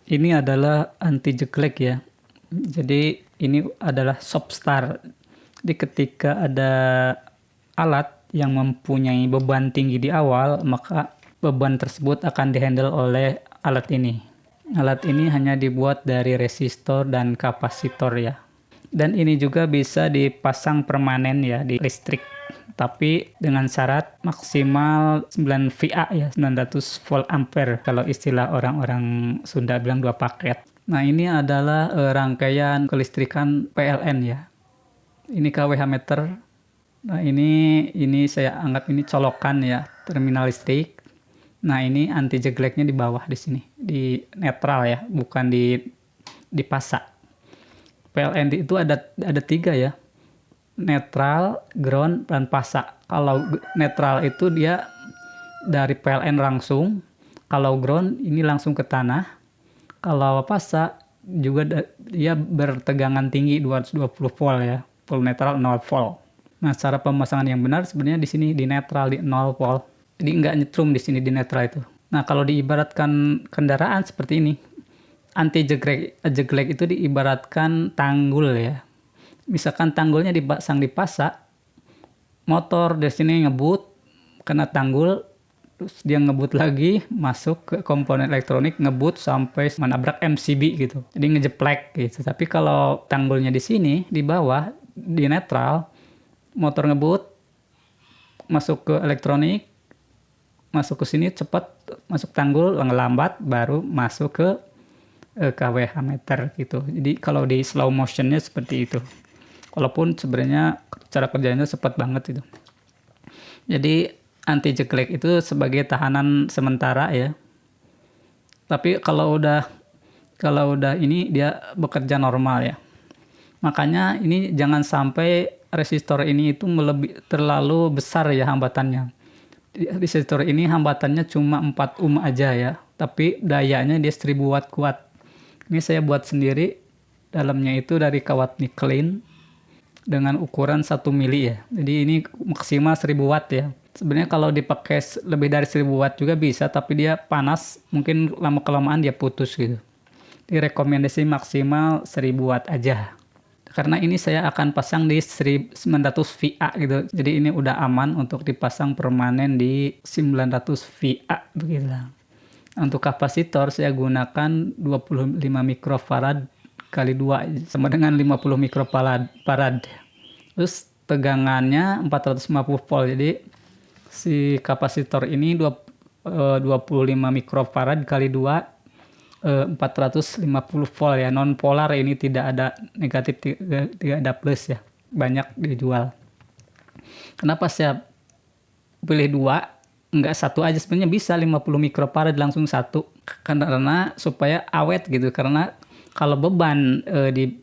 Ini adalah anti jeglek ya. Jadi ini adalah soft start. Jadi ketika ada alat yang mempunyai beban tinggi di awal, maka beban tersebut akan dihandle oleh alat ini. Alat ini hanya dibuat dari resistor dan kapasitor ya. Dan ini juga bisa dipasang permanen ya di listrik. Tapi dengan syarat maksimal 9 VA ya, 900 volt ampere kalau istilah orang-orang Sunda bilang 2 paket. Nah, ini adalah rangkaian kelistrikan PLN ya. Ini kWh meter. Nah, ini saya anggap ini colokan ya, terminal listrik. Nah, ini anti jegleknya di bawah di sini, di netral ya, bukan di pasak. PLN itu ada 3 ya. Netral, ground, dan pasak. Kalau netral itu dia dari PLN langsung. Kalau ground ini langsung ke tanah. Kalau pasak juga dia bertegangan tinggi 220 volt ya. Full netral 0 volt. Nah, cara pemasangan yang benar sebenarnya di sini di netral di 0 volt. Jadi nggak nyetrum di sini di netral itu. Nah, kalau diibaratkan kendaraan seperti ini, anti jeglek itu diibaratkan tanggul ya. Misalkan tanggulnya dipasang di pasak, motor dari sini ngebut, kena tanggul, terus dia ngebut lagi, masuk ke komponen elektronik, ngebut sampai menabrak MCB gitu. Jadi ngejeplek gitu. Tapi kalau tanggulnya di sini, di bawah, di netral, motor ngebut, masuk ke elektronik, masuk ke sini cepat, masuk tanggul, ngelambat, baru masuk ke kWh meter gitu. Jadi kalau di slow motionnya seperti itu. Walaupun sebenarnya cara kerjanya cepat banget itu. Jadi anti jeglek itu sebagai tahanan sementara ya. Tapi kalau udah ini dia bekerja normal ya. Makanya ini jangan sampai resistor ini itu terlalu besar ya hambatannya. Resistor ini hambatannya cuma 4 ohm aja ya. Tapi dayanya dia 1000 watt kuat. Ini saya buat sendiri. Dalamnya itu dari kawat nikelin dengan ukuran 1 mili ya. Jadi ini maksimal 1000 watt ya. Sebenarnya kalau dipakai lebih dari 1000 watt juga bisa, tapi dia panas, mungkin lama-kelamaan dia putus gitu. Direkomendasi maksimal 1000 watt aja. Karena ini saya akan pasang di 900 VA gitu. Jadi ini udah aman untuk dipasang permanen di 900 VA begitu. Untuk kapasitor saya gunakan 25 mikrofarad kali 2 sama dengan 50 mikrofarad. Terus tegangannya 450 volt. Jadi si kapasitor ini 25 mikrofarad kali 2 450 volt ya, non polar, ini tidak ada negatif, tidak ada plus ya, banyak dijual. Kenapa saya pilih 2, enggak satu aja? Sebenarnya bisa 50 mikrofarad langsung satu, karena supaya awet gitu. Karena kalau beban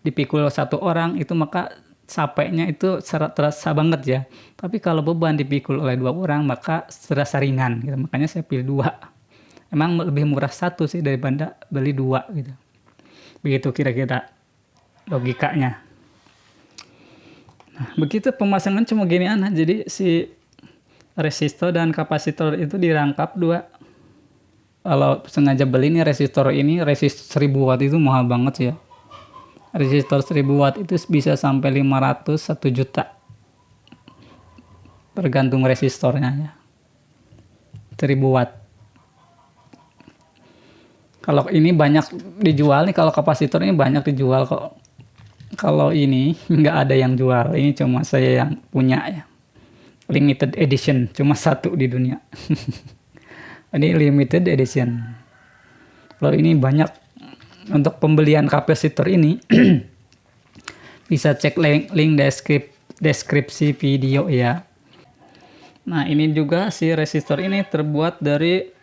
dipikul satu orang itu maka capeknya itu terasa banget ya. Tapi kalau beban dipikul oleh 2 orang maka terasa ringan gitu. Makanya saya pilih 2. Emang lebih murah satu sih daripada beli 2 gitu. Begitu kira-kira logikanya. Nah, begitu pemasangan cuma gini aja. Jadi si resistor dan kapasitor itu dirangkap 2. Kalau sengaja beli nih resistor 1000 watt itu mahal banget ya. Resistor 1000 watt itu bisa sampai 500, 1 juta. Tergantung resistornya ya. 1000 watt. Kalau ini banyak dijual nih, kalau kapasitor ini banyak dijual kok. Kalau ini nggak ada yang jual, ini cuma saya yang punya ya. Limited edition, cuma 1 di dunia. Ini limited edition. Kalau ini banyak. Untuk pembelian kapasitor ini bisa cek link deskripsi video ya. Nah, ini juga si resistor ini terbuat dari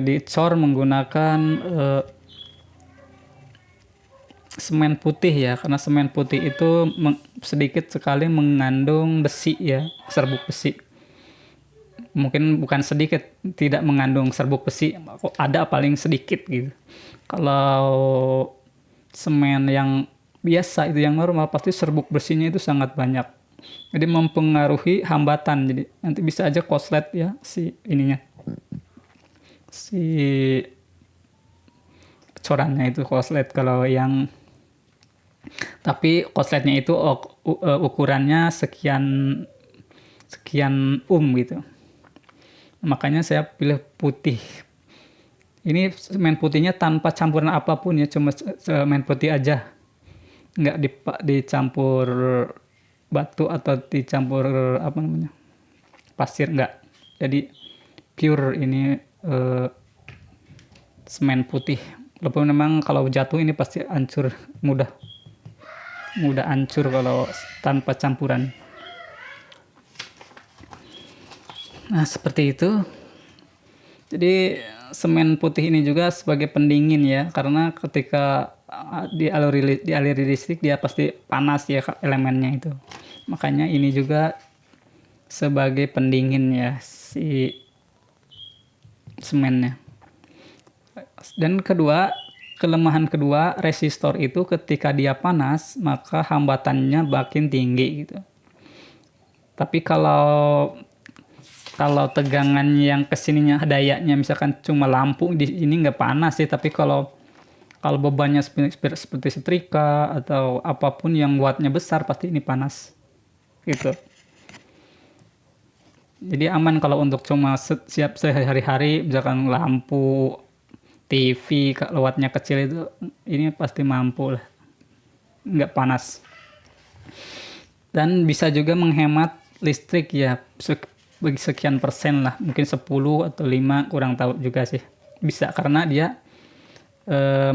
dicor menggunakan semen putih ya, karena semen putih itu sedikit sekali mengandung besi ya, serbuk besi. Mungkin bukan sedikit, tidak mengandung serbuk besi, ada paling sedikit gitu. Kalau semen yang biasa itu yang normal pasti serbuk besinya itu sangat banyak. Jadi mempengaruhi hambatan. Jadi nanti bisa aja korslet ya si ininya. Si bocorannya itu konslet. Kalau yang tapi konsletnya itu ukurannya sekian sekian gitu. Makanya saya pilih putih. Ini semen putihnya tanpa campuran apapun ya, cuma semen putih aja. Nggak dicampur batu atau dicampur apa namanya, pasir, nggak. Jadi pure ini semen putih. Walaupun memang kalau jatuh ini pasti hancur, mudah hancur kalau tanpa campuran. Nah, seperti itu. Jadi semen putih ini juga sebagai pendingin ya, karena ketika dialiri listrik dia pasti panas ya elemennya itu. Makanya ini juga sebagai pendingin ya si semennya. Dan kelemahan kedua resistor itu ketika dia panas maka hambatannya makin tinggi gitu. Tapi kalau tegangan yang kesininya dayanya misalkan cuma lampu di ini nggak panas sih, tapi kalau bebannya seperti setrika atau apapun yang wattnya besar pasti ini panas gitu. Jadi aman kalau untuk cuma siap sehari-hari, misalkan lampu, TV kalau wattnya kecil itu ini pasti mampu lah, nggak panas. Dan bisa juga menghemat listrik ya, bagi sekian persen lah, mungkin 10 atau 5, kurang tahu juga sih. Bisa karena dia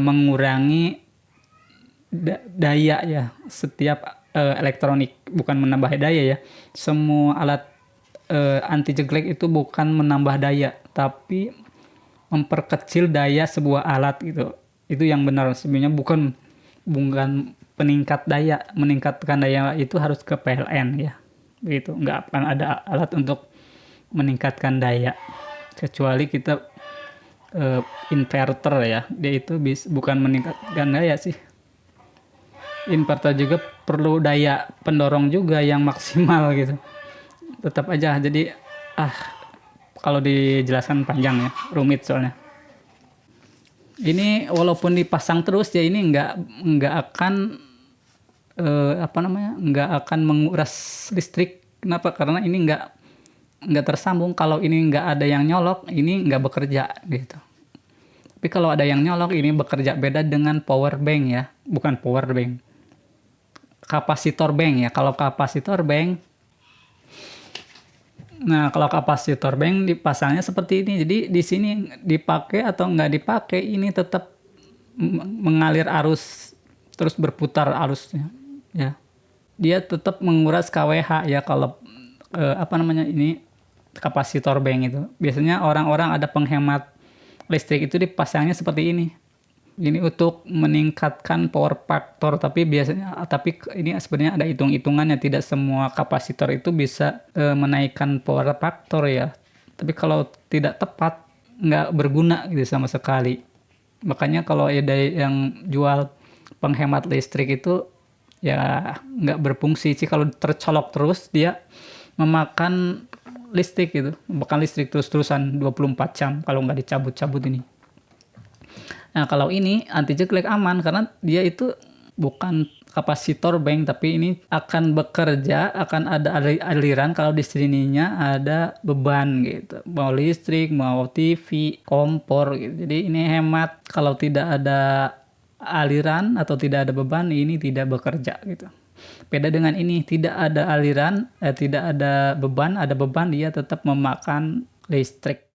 mengurangi daya ya setiap elektronik, bukan menambah daya ya. Semua alat anti jeglek itu bukan menambah daya, tapi memperkecil daya sebuah alat gitu. Itu yang benar sebenarnya, bukan peningkat daya. Meningkatkan daya itu harus ke PLN ya. Gitu, nggak akan ada alat untuk meningkatkan daya kecuali kita inverter ya, dia itu bukan meningkatkan daya sih. Inverter juga perlu daya pendorong juga yang maksimal gitu, tetap aja. Jadi kalau dijelaskan panjang ya, rumit soalnya. Ini walaupun dipasang terus ya, ini nggak akan nggak akan menguras listrik. Kenapa? Karena ini nggak tersambung. Kalau ini nggak ada yang nyolok, ini nggak bekerja gitu. Tapi kalau ada yang nyolok, ini bekerja. Beda dengan power bank ya, bukan power bank, kapasitor bank ya. Kalau kapasitor bank, dipasangnya seperti ini. Jadi di sini dipakai atau nggak dipakai, ini tetap mengalir arus, terus berputar arusnya ya. Dia tetap menguras kWh ya kalau ini kapasitor bank itu. Biasanya orang-orang ada penghemat listrik itu dipasangnya seperti ini. Ini untuk meningkatkan power factor, tapi ini sebenarnya ada hitung-hitungannya. Tidak semua kapasitor itu bisa menaikkan power factor ya. Tapi kalau tidak tepat nggak berguna gitu sama sekali. Makanya kalau ada yang jual penghemat listrik itu ya nggak berfungsi sih. Kalau tercolok terus dia memakan listrik gitu, memakan listrik terus-terusan 24 jam kalau nggak dicabut-cabut ini. Nah, kalau ini anti jeglek aman karena dia itu bukan kapasitor bank, tapi ini akan bekerja, akan ada aliran kalau di sininya ada beban gitu. Mau listrik, mau TV, kompor gitu. Jadi ini hemat. Kalau tidak ada aliran atau tidak ada beban, ini tidak bekerja gitu. Beda dengan ini, tidak ada aliran, tidak ada beban, ada beban, dia tetap memakan listrik.